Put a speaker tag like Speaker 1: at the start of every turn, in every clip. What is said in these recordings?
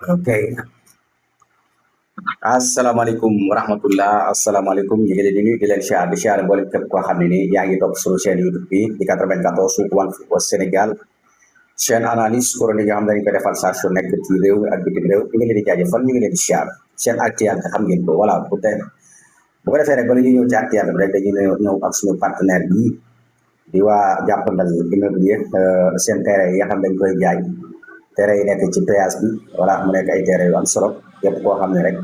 Speaker 1: Okay. Assalamualaikum warahmatullah. Assalamualaikum. Ñu ngi leen di nuyu di leen di siyaare mboolem képp koo xam ne ni yaa ngi topp suñu chaîne YouTube bi di 94 au Sénégal chaîne analyse chronique nga xam ne dañu ko defal saa su nekk ci réew mi ak bitim réew ñu ngi leen di jaajëfal ñu ngi leen di siyaare seen actualité xam ngeen ko voilà bu tey bu ko defee rek ba la ñuy ñëw ci actualité bi rek dañuy ñëw ak suñu partenaire bi di waa jàppandal immobilier seen terrain yi nga xam dañ koy jaay terrain yi nekk ci péage bi voilà mu nekk ay terrain yu am solo képp koo xam ne rek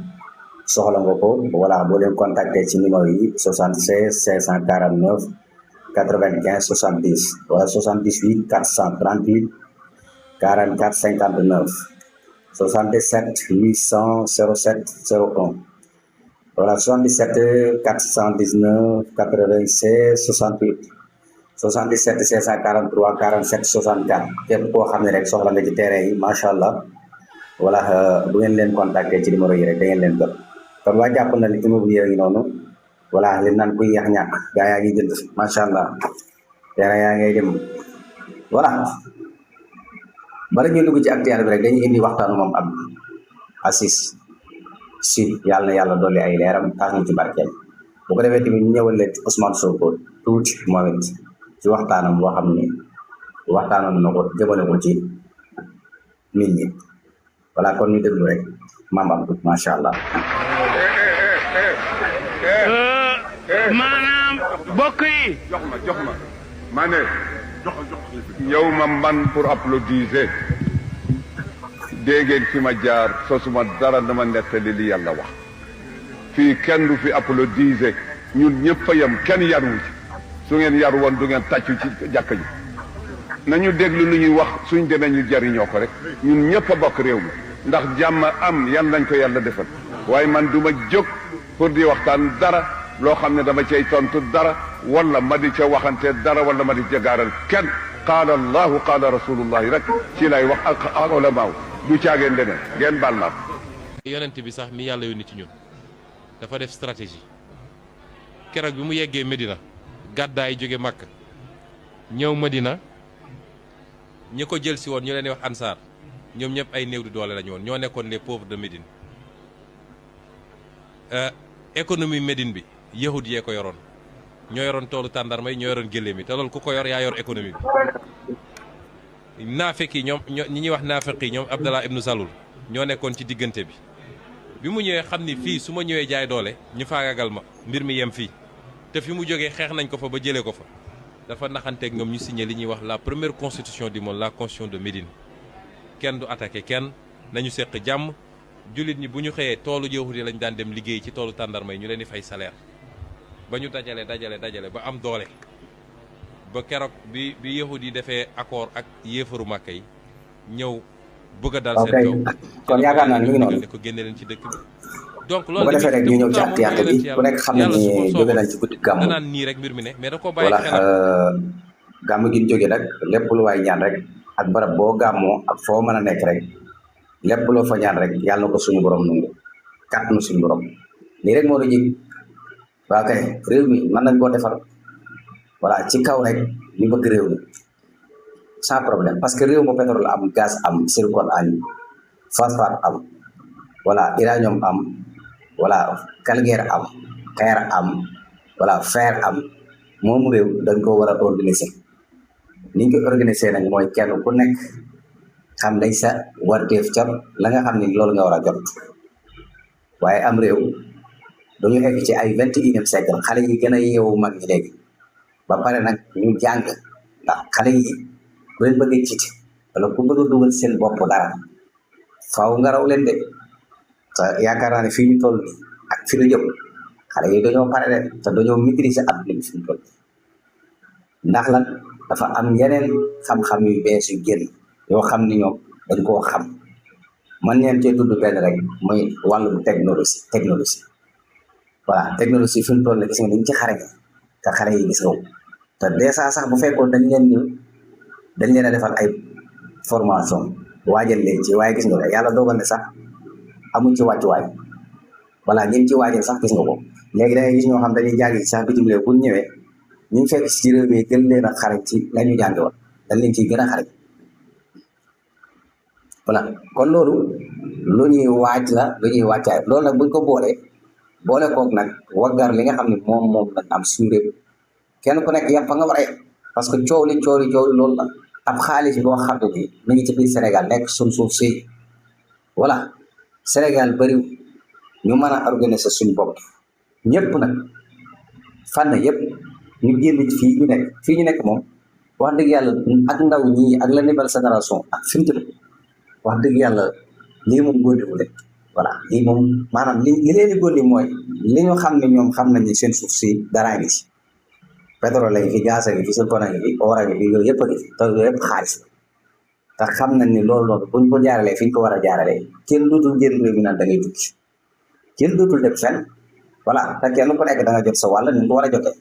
Speaker 1: soxla nga ko voilà boo leen contacter ci numéro yi 76 549 95 70 wala 78 438 44 59 77 800 07 01 voilà 77 419 96 68 77 543 47 64 képp koo xam ne rek soxla nga ci terrain yi macha allah voilà bu ngeen leen contacter ci numéro yi rek da ngeen leen jot kon waa jàpp na li immobilier yi noonu voilà li naan kuy yax ñàkk gaa yaa ngi jënd macha allah terrain yaa ngay dem voilà bala ñuy dugg ci actualité bi rek dañuy indi waxtaanu moom ab Aziz Sy yàlla na yàlla dolli ay leeram tax ñu ci barkeel bu ko defee tamit ñu ñëwal leen ci Ousmane Sonko tuuti moom it ci waxtaanam boo xam ne waxtaanam na ko jëmale ko ci nit ñi voilà kon ñu déglu rek maam Abdou macha allah.
Speaker 2: maanaam bokk yi.
Speaker 3: jox ma ma ne yow ma man pour applaudir dégg ngeen fi ma jaar sosuma dara dama nettali li yàlla wax fii kenn du fi applaudir ñun ñëpp a yem kenn yaru ci su ngeen yaru woon du ngeen tàccu ci jàkka ji nañu déglu lu ñuy wax suñ demee ñu jariñoo ko rek ñun ñëpp a bokk réew mi ndax jàmm am yan lañ ko yàlla defal waaye man du ma jóg pour di waxtaan dara loo xam ne dama cay tontu dara wala ma di ca waxante dara wala ma di ca gaaral kenn qaala allahu qaala rasulullahi rek ci lay wax ak ulamaaw du caageen leneen ngeen baal naa ko
Speaker 2: yonent bi sax mi yàlla yónni ci ñun dafa def stratégie keroog bi mu yeggee Medina gàddaay jóge Makka ñëw Medina ñi ko jël si woon ñu leen di wax ansaar ñoom ñëpp ay néew di doole lañu woon ñoo nekkoon les pauvres de Médine économie Médine bi yahud yee ko yoroon ñoo yoroon toolu tàndarma yi ñoo yoroon gëléem yi te loolu ku ko yor yaa yor économie bi naafeq yi ñoom ñi ñuy wax naafeq yi ñoom Abdallah ibnu Salul ñoo nekkoon ci diggante bi mu ñëwee xam ni fii su ma ñëwee jaay doole ñu faagagal ma mbir mi yem fii te fi mu jógee xeex nañ ko fa ba jëlee ko fa dafa naxanteeg ñoom ñu signé li ñuy wax la première constitution du monde la constitution de Médine kenn du attaqué kenn nañu seq jàmm jullit ñi bu ñu xëyee toolu yahud yi lañ daan dem liggéey ci toolu tàndarma yi ñu leen di fay salaire ba ñu dajale ba am doole ba keroog bi yahud yi defee accord ak yéefaru Màkka yi ñëw bëgg a dal seen kaw
Speaker 1: kon yaakaar naa ni ngi noonu
Speaker 2: ko génne leen ci dëkk bi donc
Speaker 1: bu ko defee rek ñu ñëw ci actualité bi ku nekk xam na ni jóge nañ ci guddi gàmmu
Speaker 2: danaan nii rek mbir mi ne mais da ko bàyyi
Speaker 1: voilà
Speaker 2: xel
Speaker 1: gàmmu gi ñu jóge nag lépp lu waay ñaan rek ak barab boo gàmmoo ak foo mën a nekk rek lépp loo fa ñaan rek yàlla na ko suñu borom nangu kàttanu suñu borom lii rek moo la jig waa kay réew mi mën nañ koo defar voilà ci kaw rek ñu bëgg réew mi sans problème parce que réew mu pétrole am gaz am zircon am phosphate am voilà uranium am voilà calcaire am xeer am voilà fer am moomu réew dañ ko war a organiser ni ñu ko organiser nag mooy kenn ku nekk xam nañ sa warteef ca la nga xam ni loolu nga war a jot waaye am réew dañu egg ci ay 21e siècle xale yi gën a yeewu mag ñi léegi ba pare nag ñu jàng ndax xale yi bu leen bëggee jiite wala ku bëgg a dugal seen bopp dara faaw nga raw leen de te yaakaar naa ne fii ñu toll ak fi ñu jëm xale yi dañoo pare de te dañoo maîtriser adduna bi fi ñu toll ndax lan dafa am yeneen xam-xam yu bees yu génn yoo xam ni ñoom dañ koo xam man ñeen cee tudd benn rek muy wàllum technologie voilà technologie fi mu toll gis nga dañ ci xare te xale yi gis nga te dèjà sax bu fekkoon dañ leen a defal ay formation waajal leen ci waaye gis nga yàlla dogal ne sax amuñ ci wàccuwaay voilà ñun ci waajal sax gis nga ko léegi da ngay gis ñoo xam dañuy jàngi sax bitim réew bu ñëwee ñu fekk ci réew mi gën leen a xarañ ci la ñu jàngi woon dañ leen ciy gën a xarañ voilà kon loolu lu ñuy waaj la lu ñuy wàccaay loolu nag buñ ko boole koog nag waggar li nga xam ne moom lañ am suñu réew kenn ku nekk yam fa nga war a yem parce que coow li loolu la ab xaalis boo xam ne bi mi ngi ci biir Sénégal nekk suñ suuf si voilà Sénégal bëri ñu mën a organiser suñu bopp ñëpp nag fànn yëpp ñu génn fii ñu nekk moom wax dëgg yàlla ak ndaw ñi ak la nouvelle génération ak fi mu tëdd wax dëgg yàlla lii moom góordiwu de voilà lii moom maanaam li leen di góordi mooy li ñu xam ne ñoom xam nañ ne seen suuf si daraa ngi ci pétrole la ngi fi gaz a ngi fi zircon a ngi fi or a ngi fi yooyu yëpp a ngi fi te yooyu yëpp xaalis la te xam nañ ni loolu noonu buñ ko jaaralee fi ñu ko war a jaaralee kenn dootul génn réew mi naan da ngay tukki kenn dootul dem fenn voilà te kenn ku nekk da nga jot sa wàll ni nga ko war a jotee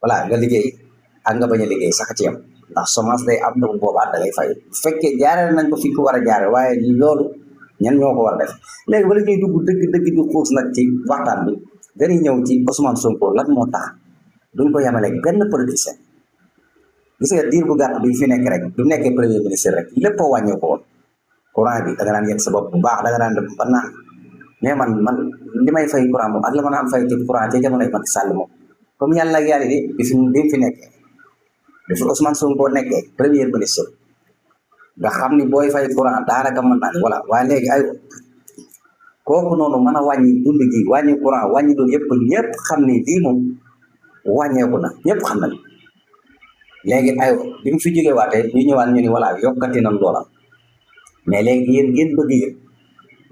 Speaker 1: voilà nga liggéey ak nga bañ a liggéey sax ci yam ndax semence day am bu boobaa da ngay fay bu fekkee jaarale nañ ko fi ñu ko war a jaare waaye loolu ñan ñoo ko war a def léegi bala ñuy dugg dëgg di xuus nag ci waxtaan bi dañuy ñëw ci Ousmane Sonko lan moo tax duñ ko yemale benn politicien gis nga diir bu gàtt bi fi nekk rek du nekkee premier ministre rek lépp a wàññi ko woon courant bi da nga daan yegg sa bopp bu baax da nga daan dem ba naan mais man li may fay courant moom ak la ma naan fay ci courant ci jamonoy Macky Sall moom comme yàlla ak yàlla bi fi nekkee bi fi Ousmane Sonko nekkee premier ministre nga xam ni booy fay courant daanaka mën naa ne voilà waaye léegi ay kooku noonu mën a wàññi dund gi wàññi courant wàññi dund yëpp ñëpp xam ni lii moom wàññeeku na ñëpp xam nañ léegi ay bi mu fi jógee waatee ñu ñëwaat ñu ni voilà yokkati nañ loola mais léegi yéen ngeen bëgg yëpp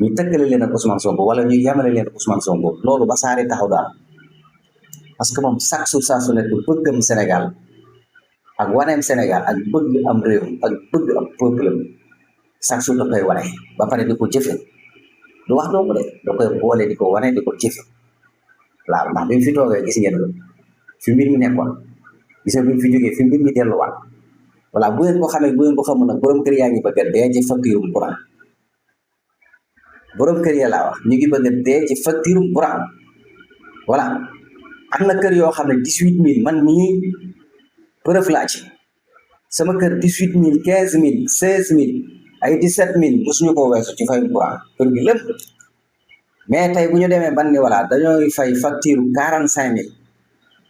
Speaker 1: ñu tëkkale leen ak Ousmane Sonko wala ñu yemale leen ak Ousmane Sonko loolu ba saari taxaw daal parce que moom chaque jour saa su nekk bëggam Sénégal ak waneem Sénégal ak bëgg am réew ak bëgg am peuple chaque jour da koy wane ba pare di ko jëfe du wax doomu de da koy boole di ko wane di ko jëfe waaw ndax bi mu fi toogee gis ngeen fi mbir mi nekkoon gis nga bi mu fi jógee fi mbir mi delluwaat voilà bu ngeen ko xamee bu ngeen ko xamul nag borom kër yaa ngi bëgg a dee ci facture courant borom kër ya laa wax ñu ngi bëgg a dee ci facture courant voilà am na kër yoo xam ne 18000 man mii preuve laa ci sama kër 18000 15000 16000 ay 17000 mosuñu ko weesu ci fay courant kër gi lépp mais tey bu ñu demee ban ni voilà dañooy fay facture 45000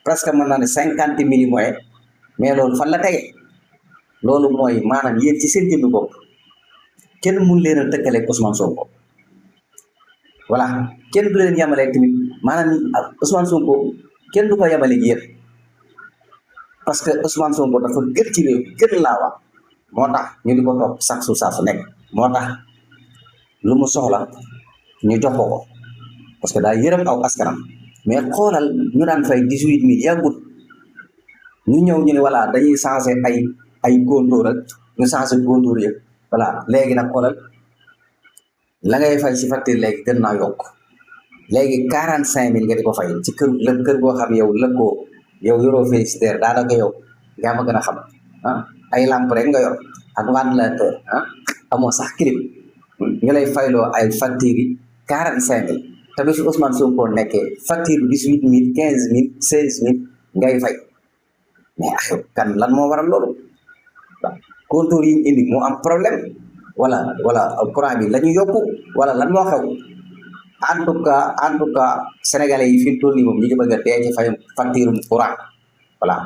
Speaker 1: presque mën naa ne 50000 yi mooy mais loolu fan la tege loolu mooy maanaam yéen ci seen jëmmi bopp kenn mun leen a tëkkale Ousmane Sonko voilà kenn du leen yemale tamit maanaam Ousmane Sonko kenn du ko yemale ak yéen parce que Ousmane Sonko dafa gën ci réew gën laa wax moo tax ñu di ko topp sax su saa su nekk moo tax lu mu soxla ñu jox ko parce que daa yërëm aw askanam mais xoolal ñu daan fay 18000 yàggut ñu ñëw ñu ne voilà dañuy changé ay góortóor ak ñu changé góortóor yëpp voilà léegi nag xoolal la ngay fay si facture léegi gën naa yokk léegi 45000 nga di ko fay ci kër goo xam yow lëkkoo yow yoroo félicitaire daanaka yow yaa ma gën a xam ay lampe rek nga yor ak ventilateur amoo sax clim ñu lay fayloo ay facture yi 45000 te bi fi Ousmane Sonko nekkee facture bi 18000 15000 16000 ngay fay mais kan lan moo waral loolu waaw compteur yi ñu indi moo am problème wala courant bi la ñu yokku wala lan moo xew en tout cas sénégalais yi fi mu toll nii moom ñu ngi bëgg a dee ci fay facture courant voilà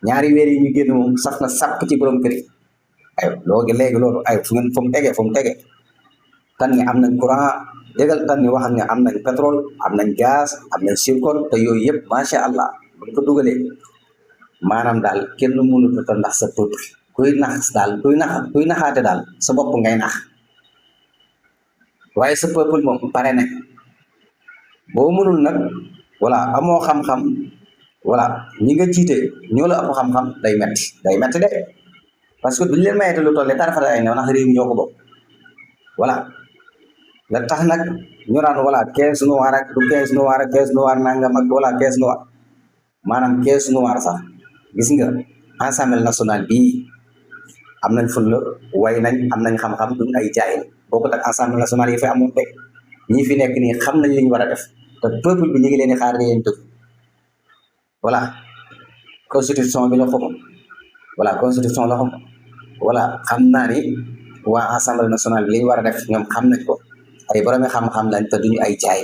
Speaker 1: ñaari weer yi ñu génn moom saf na sàpp ci borom kër yi ay léegi loolu ay fu mu tege tan ni am nañ courant dégal tan ni wax ne am nañ pétrole am nañ gaz am nañ zircon te yooyu yëpp macha allah buñ ko dugalee maanaam daal kenn mënu ko ndax sa peuple kuy naxaate daal sa bopp ngay nax waaye sa peuple moom pare na boo mënul nag voilà amoo xam-xam voilà ñi nga jiite ñoo la ëpp xam-xam day metti de parce que duñ leen mayete lu toll tarafata ay new ndax réew mi ñoo ko bokk voilà la tax nag ñu naan voilà caisse noire ak du caisse noire ak caisse noire nangam ak voilà caisse noire maanaam caisse noire sax gis nga Assemblée nationale bii am nañ fulla way nañ am nañ xam-xam duñ ay jaay bokkut ak Assemblée nationale yi fi amoon de ñi fi nekk nii xam nañ li ñu war a def te peuple bi ñu ngi leen di xaar ni leen dëgg voilà constitution bi la ko voilà constitution la ko voilà xam naa ni waa assemblée nationale bi li ñu war a def ñoom xam nañ ko ay borom xam-xam lañ te duñu ay jaay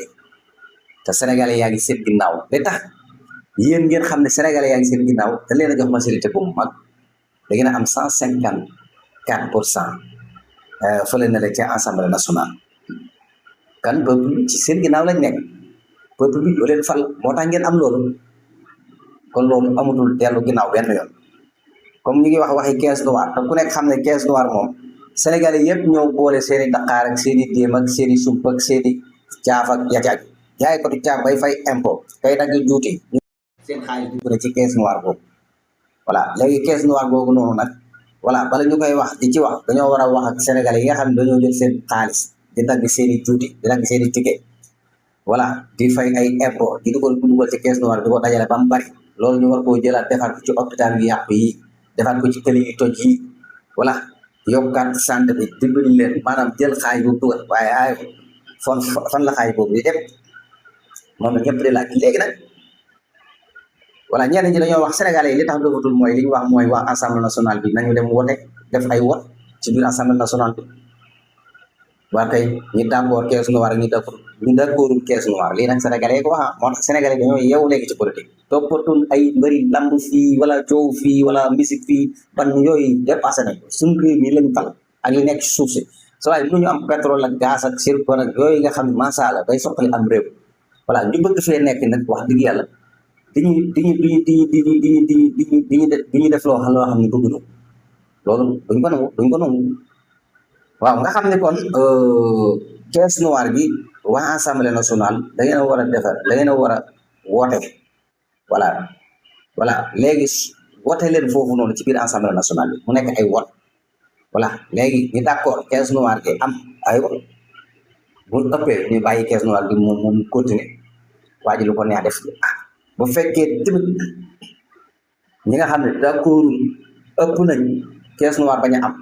Speaker 1: te sénégalais yaa ngi seen ginnaaw li tax yéen ngeen xam ne sénégalais yaa ngi seen ginnaaw te leen a jox majorité bu mag da ngeen a am 154% fële na la ca assemblée nationale kan peuple bi ci seen ginnaaw lañ nekk peuple bi yoo leen fal moo tax ngeen am loolu kon loolu amatul dellu ginnaaw benn yoon comme ñu ngi wax waxi caisse noire te ku nekk xam ne caisse noire moom sénégalais yëpp ñoo boole seeni daqaar ak seeni déem ak seeni sump ak seeni caaf ak yajaaj jaay ko tu caaf bay fay impôt kay dagg juuti seen xaalis dugg na ci caisse noire boobu voilà léegi caisse noire boobu noonu nag voilà bala ñu koy wax di ci wax dañoo war a wax ak sénégalais yi nga xam ne dañoo jël seen xaalis di dagg seeni juuti di dagg seeni ticket voilà di fay ay impôt di dugal ci caisse noire di ko dajale ba mu bari loolu ñu war koo jëlaat defar ko ci hôpital yi yàqu yi defaat ko ci tëli yi toj yi voilà yokkaat santé bi dimbali leen maanaam jël xaay boobu dugal waaye ay fan la xaay boobu di dem moom la ñëpp di laaj léegi nag voilà ñenn ñi dañoo wax sénégalais yi li tax dogatul mooy li ñu wax mooy waa assemblée nationale bi nañu dem wote def ay wot ci biir assemblée nationale bi waa kay ñi d'accord caisse noire ñi d'accordul caisse noire lii nag sénégalais yi ko wax moo tax sénégalais dañoo yeewu léegi ci politique toppatul ay mbëri lamb fii wala coow fii wala musique fii ban yooyu dépassé nañ ko suñu réew mi lañu tal ak li nekk ci suuf si so waaye lu ñu am pétrole ak gaz ak zircon ak yooyu nga xam ne macha allah day soxali am réew voilà ñu bëgg fee nekk nag wax dëgg yàlla diñu def loo xam ne bëgguñu loolu duñ ko nangu waaw nga xam ne kon caisse noire bi waa assemblée nationale da ngeen a war a defar da ngeen a war a woote voilà léegi woote leen foofu noonu ci biir assemblée nationale bi mu nekk ay wot voilà léegi ñu d'accord caisse noire bi am ay wot bu ëppee ñu bàyyi caisse noire bi moom continuer waa ji lu ko neex def bu fekkee tamit ñi nga xam ne d'accord ëpp nañ caisse noire bañ a am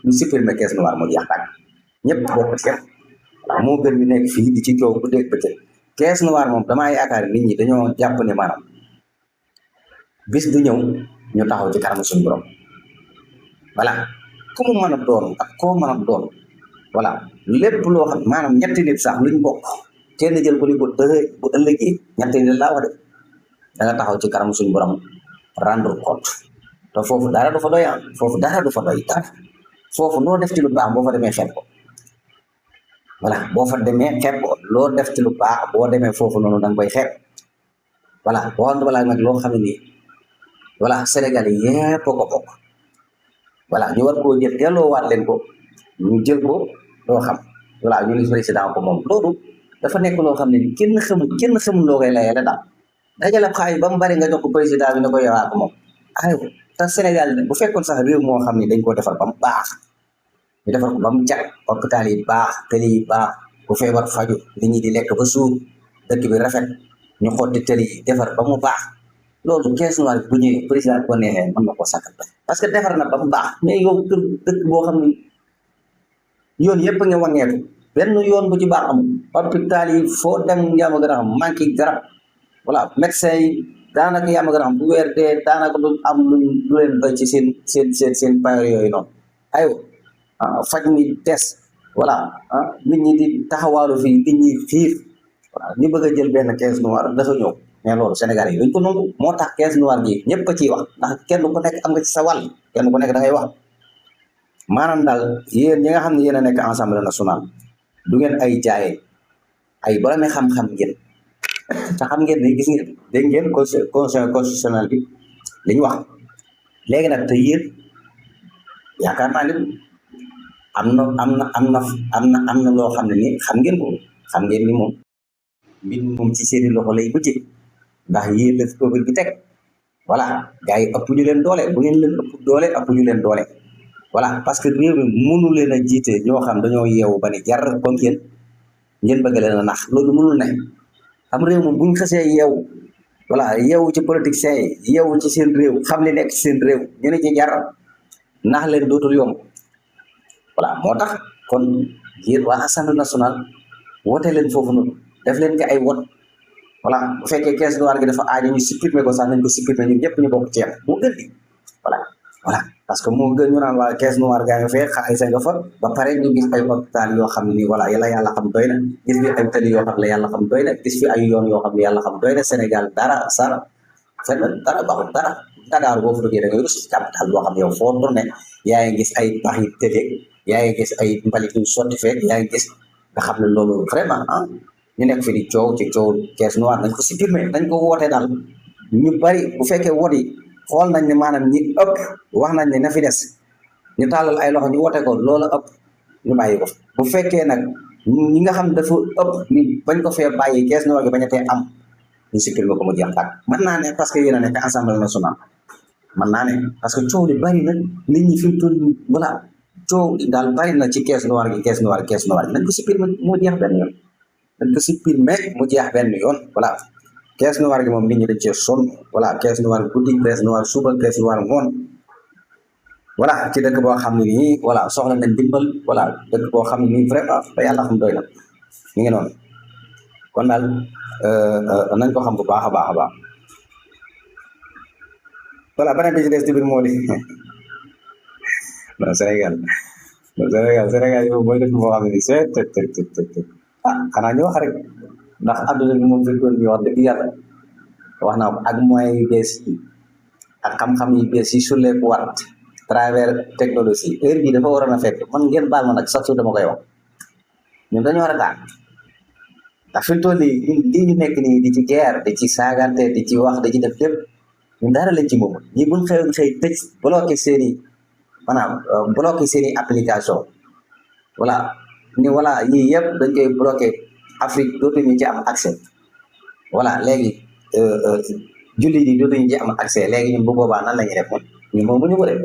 Speaker 1: ñu supprimer caisse noire moo jeex tàkk ñëpp bokk ci moo gën ñu nekk fii di ci coow bu dégg bëccëg caisse noire moom damaa yaakaar nit ñi dañoo jàpp ne maanaam bis du ñëw ñu taxaw ci kanamu suñu borom voilà ku mu mën a doon ak koo mën a doon voilà lépp loo xam maanaam ñetti nit sax luñ bokk kenn jël ko li bu ëllëgee ñetti nit laa wax de da nga taxaw ci kanamu suñu borom rendre compte te foofu dara du fa doy foofu dara du fa doy dara foofu loo def ci lu baax boo fa demee xeeb ko voilà boo fa demee xeeb ko loo def ci lu baax boo demee foofu noonu da nga koy xeeb voilà boo balaa nag loo xam ne nii voilà Sénégal yépp ko bokk voilà ñu war koo jël delloowaat leen ko ñu jël ko loo xam voilà ñu ni président ko moom loolu dafa nekk loo xam ne ni kenn xamul loo koy layee la daal dajale xaalis ba mu bari nga jox ko président bi ne ko yowaa ko moom ay te Sénégal bu fekkoon sax réew moo xam ne dañ ko defar ba mu baax ñu defar ko ba mu jag hôpital yi baax tëli yi baax ku feebar faju nit ñi di lekk ba suur dëkk bi rafet ñu xotti tëli yi defar ba mu baax loolu caisse noire bu ñëwee président ko neexee mën na koo sàkkal parce que defar na ba mu baax mais yow dëkk boo xam ne yoon yëpp nga wàññeeku benn yoon bu ci baax am hôpital yi foo dem yaa ma gën a xam manqué garab voilà médecin yi daanaka yaa ma gën a xam bu weer dee daanaka du am lu leen bay ci seen payoor yooyu noonu aywa faj mi des voilà nit ñi di taxawaalu fii nit ñi xiif voilà ñu bëgg a jël benn caisse noire dafa ñëw mais loolu Sénégal yi duñ ko nangu moo tax caisse noire gi ñëpp a ciy wax ndax kenn ku nekk am nga ci sa wàll kenn ku nekk da ngay wax maanaam daal yéen ñi nga xam ne yéen a nekk assemblée nationale du ngeen ay jaayee ay borom xam-xam ngeen te xam ngeen ne gis ngeen dégg ngeen conseil constitutionnel bi li ñu wax léegi nag te yéen yaakaar naa ne am na loo xam ne ni xam ngeen ko xam ngeen ni moom mbir moom ci seeni loxo lay bëccëg ndax yéen la peuple bi teg voilà gars yi ëpp ñu leen doole bu ngeen leen ëpp doole ëpp ñu leen doole voilà parce que réew mi mënu leen a jiite ñoo xam dañoo yeewu ba ne jar comme yéen ngeen bëgg leen a nax loolu mënul ne am réew moom bu ñu xasee yeewu voilà yeewu ci politiciens yi yeewu ci seen réew xam li nekk ci seen réew ñu ne ci jar nax leen dootul yomb voilà moo tax kon yéen waa assemblée nationale wote leen foofu noonu def leen ci ay wot voilà bu fekkee caisse noire gi dafa aajo ñu supprimer ko sax nañ ko supprimer ñun ñëpp ñu bokk ci yam moo gën di voilà parce que moo gën ñu naan waa caisse noire gaa nga fee xaalis nga fa ba pare ñu gis ay hôpital yoo xam ne nii voilà yàlla xam doy na gis fi ay tali yoo xam ne yàlla xam doy na gis fi ay yoon yoo xam ne yàlla xam doy na Sénégal dara sara fenn dara baaxul dara Dakar boo fa duggee da ngay rus capital boo xam ne yow foo tourné yaa ngi gis ay pax yi tëddee yaa ngi gis ay mbalit yu sotti fekk yaa ngi gis nga xam ne loolu vraiment ñu nekk fi di coow ci coow caisse noire nañ ko supprimer dañ ko woote daal ñu bari bu fekkee woot yi xool nañ ne maanaam ñi ëpp wax nañ ne na fi des ñu tàllal ay loxo ñu woote ko loola ëpp ñu bàyyi ko bu fekkee nag ñi nga xam dafa ëpp ni bañ ko fee bàyyi caisse noire gi bañ a tee am ñu supprimer ko mu jeex tàkk mën naa ne parce que yéen a nekk assemblée nationale mën naa ne parce que coow li bari na nit ñi fi mu toll voilà coow li daal bari na ci caisse noire gi nañ ko supprimer mu jeex benn yoon dañ ko supprimer mu jeex benn yoon voilà caisse noire gi moom nit ñi dañ cee sonn voilà caisse noire guddi caisse noire suba caisse noire ngoon voilà ci dëkk boo xam ne nii voilà soxla nañ dimbal voilà dëkk boo xam ne nii vraiment ba yàlla xam doy na ñu ngi noonu kon daal nañ ko xam bu baax a baax a baax voilà beneen bi ci des tamit moo di non Sénégal yow mooy dëkk boo xam ne nii c'est xanaa ñu wax rek ndax àdduna bi moom fi doon ñu wax dëgg yàlla wax naa ko ak moyens yu bees yi ak xam-xam yu bees yi sur les waat travers technologie heure bii dafa waroon a fekk man ngeen baal ma nag sax su dama koy wax ñun dañoo war a daal ndax fi mu toll nii lii ñu nekk nii di ci guerre di ci saagante di ci wax di ci def lépp ñun dara lañ ci moom ñi buñ xëy tëj bloqué seen i maanaam bloqué seen i application voilà ni voilà yii yëpp dañ koy bloqué Afrique dootuñu ci am accès voilà léegi jullit yi dootuñu ci am accès léegi ñun bu boobaa nan la ñuy def ñun moom bu ñu ko def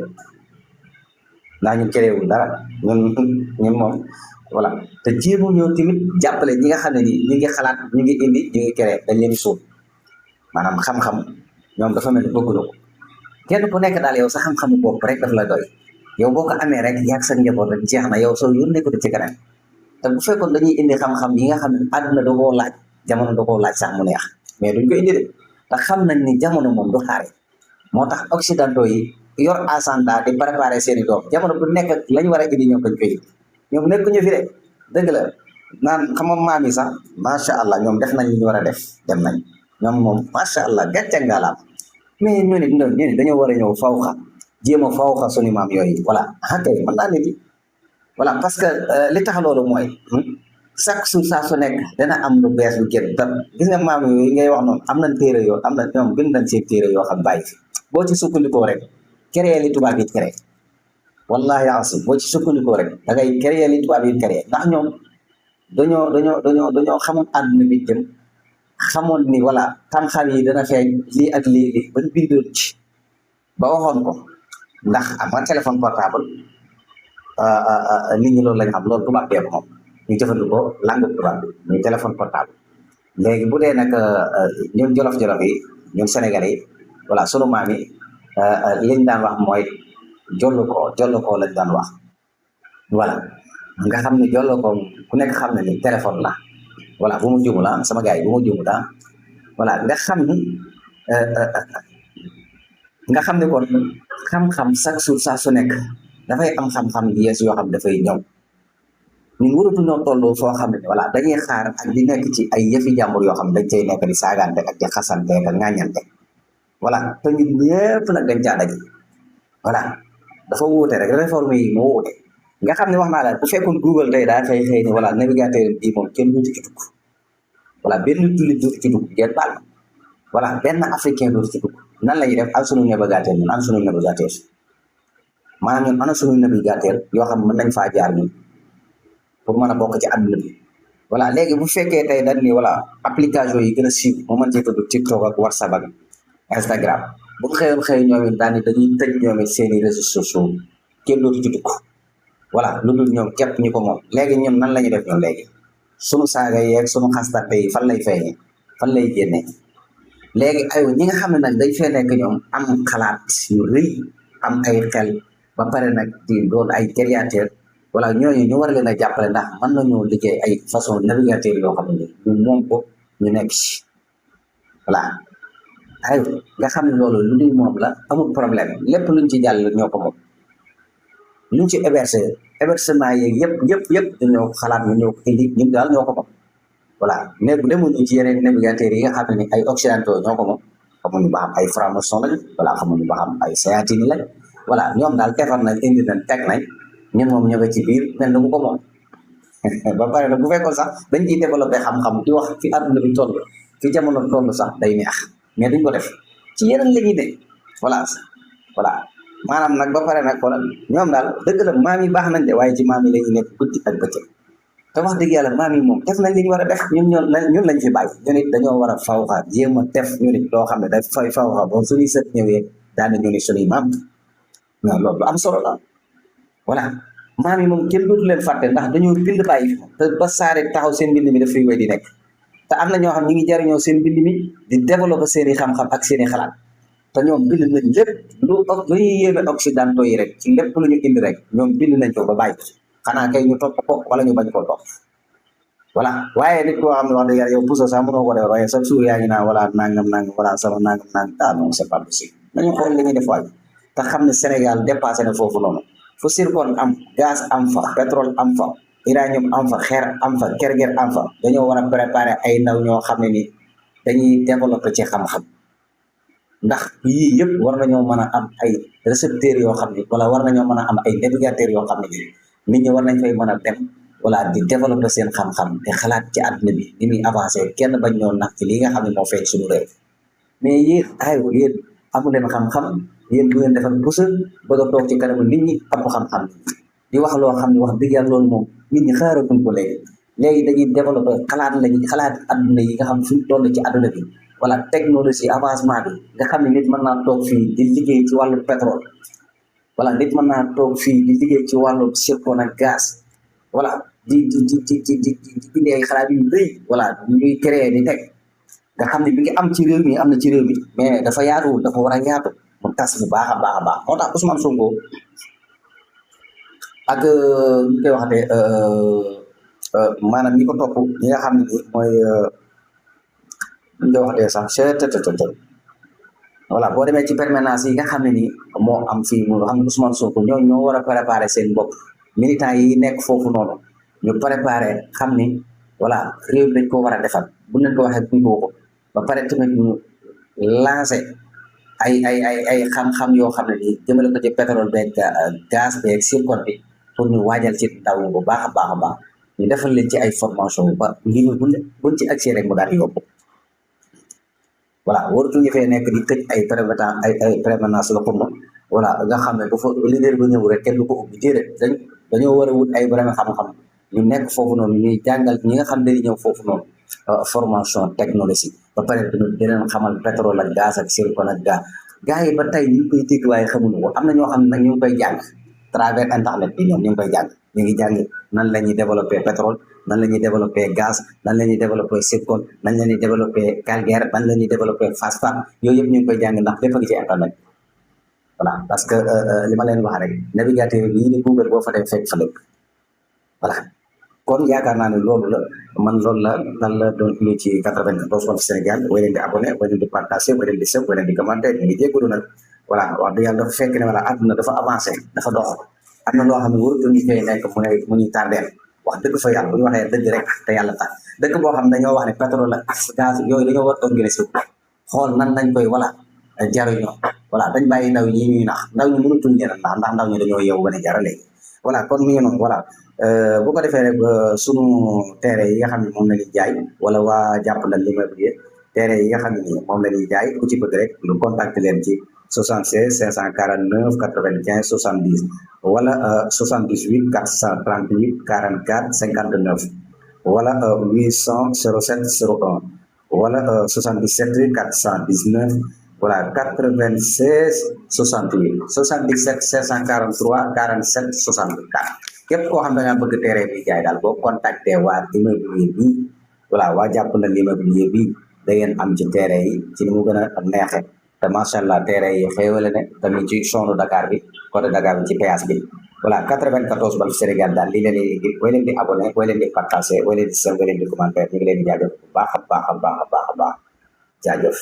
Speaker 1: ndax ñun créewul dara ñun moom voilà te jéemu ñëw tamit jàppale ñi nga xam ne ni ñu ngi xalaat ñu ngi indi ñu ngi créé dañ leen di suul maanaam xam-xam ñoom dafa mel ni bëgguñu ko kenn ku nekk daal yow sa xam-xamu bopp rek daf la doy yow boo ko amee rek yaag sa njaboot rek jeex na yow soo yónnee ko ci keneen te bu fekkoon dañuy indi xam-xam yi nga xam ne àdduna da koo laaj jamono da koo laaj sax mu neex mais duñ ko indi de te xam nañ ni jamono moom du xaare moo tax occidentaux yi yor agenda di préparer seen i doom jamono bu nekk lañ war a indi ñoom dañ koy indi ñoom nekkuñu fi de dëgg la naan xam nga maam yi sax macha allah ñoom def nañ li ñu war a def dem nañ ñoom moom macha allah gàcce ngalaam mais ñu ne dañoo war a ñëw fawxa jéem a fawxa suñu maam yooyu voilà ah kay mën naa ne di voilà parce que li tax loolu mooy chaque jour saa su nekk dana am lu bees lu génn tam gis nga maam yooyu ngay wax noonu am nañ téere yoo am na ñoom bind nañ seen téere yoo xam bàyyi fi boo ci sukkandikoo rek créé li tubaab yi créé wallahi asim boo ci sukkandikoo rek da ngay créé li tubaab yi créé ndax ñoom dañoo xamoon àdduna bi jëm xamoon ni voilà xam-xam yi dana feeñ lii ak lii bañ bindoon ci ba waxoon ko ndax am nga téléphone portable nit ñi loolu lañ xam loolu tubaab bee ko moom ñu jëfandikoo langue tubaab bi muy téléphone portable léegi bu dee nag ñun jolof-jolof yi ñun Sénégalais yi voilà sunu maam yi liñ daan wax mooy jollu ko lañ daan wax voilà nga xam ne jollu ko ku nekk xam ne ni téléphone la voilà bu mu jumu la sama gars yi bu mu jumu la voilà nga xam ne kon xam-xam chaque jour saa su nekk dafay am xam-xam yees yoo xam dafay ñëw ñun waratuñoo toll foo xam ne voilà dañuy xaar ak di nekk ci ay yëfi jàmbur yoo xam dañ cay nekk di saagante ak di xasante ak ŋaañante voilà te ñun ñëpp nag dañ caa daje voilà dafa wuute rek réforme yi moo wuute nga xam ne wax naa la bu fekkoon Google tey daa xëy ni voilà navigateur bii moom kenn dootu ci dugg voilà benn jullit dootu ci dugg ngeen baal voilà benn africain dootu ci dugg nan la ñuy def al sunu navigateur ñun an sunu navigateur maanaam ñun ana sunu navigateur yoo xam mën nañ faa jaar ñun pour mën a bokk ci àdduna bi voilà léegi bu fekkee tey dañ ni voilà application yi gën a siiw moo mën cee tudd TikTok ak WhatsApp ak Instagram bu xëyoon xëy ñoom it daal ni dañuy tëj ñoom it seen i réseaux sociaux kenn dootu ci dugg voilà lu dul ñoom képp ñu ko moom léegi ñun nan la ñuy def ñoom léegi sunu saaga yeeg sunu xastate yi fan lay feeñee fan lay génnee léegi aywa ñi nga xam ne nag dañ fee nekk ñoom am xalaat yu rëy am ay xel ba pare nag di doon ay créateur voilà ñooñu ñu war leen a jàppale ndax mën nañoo liggéey ay façon navigateur yoo xam ne ñu moom ko ñu nekk ci voilà aywa nga xam ne loolu lu dul moom la amul problème lépp luñ ci jàll ñoo ko moom ñu ci hébergement yeeg yëpp dañoo xalaat ñu ñëw indi ñun daal ñoo ko moom voilà mais bu demuñu ci yeneen navigateurs yi nga xam ne ni ay occidentaux ñoo ko moom xamuñu ba xam ay franc-maçon lañ voilà xamuñu ba xam ay séatine lañ voilà ñoom daal defar nañ indi nañ teg nañ ñun moom ñoo ci biir mel na ku ko moom ba pare nag bu fekkoon sax dañ ciy développé xam-xam di wax fi àdduna bi toll fi jamono toll sax day neex mais duñ ko def ci yeneen la ñuy ne voilà maanaam nag ba pare nag xoolal ñoom daal dëgg la maam yi baax nañ de waaye ci maam yi la ñu nekk guddi ak bëccëg te wax dëgg yàlla maam yi moom def nañ li ñu war a def ñun lañ fi bàyyi ñun it dañoo war a fawxa jéem a def ñu nit loo xam ne daf fay fawxa ba suñuy sët ñëwee daana ñu ni suñuy maam waaw loolu am solo la voilà maam yi moom kenn dootu leen fàtte ndax dañoo bind bàyyi fi te ba saare taxaw seen mbind mi dafay wéy di nekk te am na ñoo xam ñi ngi jariñoo seen mbind mi di développer seen i xam-xam ak seen i xalaat te ñoom bind nañ lépp lu ñuy yéeme occidentaux yi rek ci lépp lu ñu indi rek ñoom bind nañ ko ba bàyyi xanaa kay ñu topp ko wala ñu bañ koo topp voilà waaye nit koo xam ne wax dëgg yàlla yow puso sax mënoo ko def waaye sax suur yaa ngi naan wala nangam wala sama nangam ah non c'est pas possible nañu xool li ñuy def waay te xam ne Sénégal dépassé na foofu noonu fu zircon am gaz am fa pétrole am fa uranium am fa xeer am fa kerger am fa dañoo war a préparer ay ndaw ñoo xam ne ni dañuy développer ci xam-xam ndax yii yëpp war nañoo mën a am ay récepteurs yoo xam ne wala war nañoo mën a am ay navigateurs yoo xam ne nit ñi war nañ fay mën a dem wala di développer seen xam-xam te xalaat ci àdduna bi ni muy avancé kenn bañ ñoo nax ci li nga xam ne moo feeñ suñu réew mais yéen amu leen xam-xam yéen bu ngeen defal pusa bëgg a toog ci kanamu nit ñi ëpp xam-xam di wax loo xam ne wax dëgg yàlla loolu moom nit ñi xaaratuñ ko léegi dañuy développé xalaat adduna yi nga xam suñ toll ci adduna bi wala technologie avancement bi nga xam ne nit mën naa toog fii di liggéey ci wàllu pétrole wala nit mën naa toog fii di liggéey ci wàllu zircon ak gaz voilà di bindee ay xalaat yu rëy voilà ñuy créer di teg nga xam ne bi ngi am ci réew mi am na ci réew mi mais dafa yaatuwul dafa war a yaatu mu tas bu baax a baax moo tax Ousmane Sonko ak ñu koy waxatee maanaam ñi ko topp ñi nga xam ne ni mooy ñu koy waxatee sax chettt voilà boo demee ci permanence yi nga xam ne ni moo am fii mu nga xam ne Ousmane Sonko ñoo war a préparer seen bopp militants yi nekk foofu noonu ñu préparer xam ni voilà réew dañ ko war a defal bu leen ko waxee buñ ko ba pare tamit ñu lancé ay xam-xam yoo xam ne nii jëmale ko ci pétrole beeg gaz beeg zircon bi pour ñu waajal ci ndaw ñi bu baax a baax ñu defal leen ci ay formation ba ngir buñ ci accès rek mu daal di yóbbu voilà waratuñu fee nekk di tëj ay prévenance la comme voilà nga xam ne bu fa leader ba ñëw rek kenn du ko ubbi déedéet dañoo war a wut ay borom xam-xam ñu nekk foofu noonu ñuy jàngal ñi nga xam dañuy ñëw foofu noonu formation technologie ba pare dinañ xamal pétrole ak gaz ak zircon ak gars yi ba tey ñu ngi koy dégg waaye xamuñu ko am na ñoo xam ne nag ñu ngi koy jàng travers internet bi ñoom ñu ngi koy jàng ñu ngi jàng nan la ñuy développé pétrole nan la ñuy développé gaz nan la ñuy développé zircon nan la ñuy développé calcaire nan la ñuy développé phosphate yooyu yëpp ñu ngi koy jàng ndax lépp a ngi ci internet voilà parce que li ma leen wax rek navigateur yi di Google boo fa dem fekk fa lépp voilà kon yaakaar naa ne loolu la man loolu la doon indi ci 94 Walf Sénégal way leen di abonné way leen di partagé way leen di sëb way leen di commenté ñu ngi jégalu nag voilà wax dëgg yàlla dafa fekk ne wala àdduna dafa avancé dafa dox am na loo xam ne waruñu ñu fay nekk mu ñuy tardeel wax dëgg fa yàlla bu ñu waxee dëgg rek te yàlla tax dëgg boo xam ne dañoo wax ne pétrole ak gaz yooyu dañoo war organiser xool nan lañ koy voilà jaruñoo voilà dañ bàyyi ndaw ñi ñuy nax ndaw ñi mënutuñ leen ndax ndaw ñi dañoo yeewu ba ne jara léegi voilà kon mi ngi noonu voilà bu ko defee rek sunu terre yi nga xam ne moom la ñuy jaay wala waa jàppandal l'immobilier terre yi nga xam ne moom la ñuy jaay ku ci bëgg rek lu contacter leen ci 76 549 95 70 wala 78 438 44 59 wala 800 07 01 wala 77 419 voilà 96 68 77 543 47 64 képp koo xam ne da ngaa bëgg terrain bi jaay daal boo contacté waa immobilier bi voilà waa jàppandal l'immobilier bi da ngeen am ci terrain yi ci ni mu gën a neexe te macha allah terrain yi xéewale ne tamit ci zone Dakar bi côté Dakar bi ci péage bi voilà 94 Walf Sénégal daal li leen di way leen di abonné way leen di partagé way leen di seen way leen di commentaire ñu ngi leen di jaajëf bu baax a baax jaajëf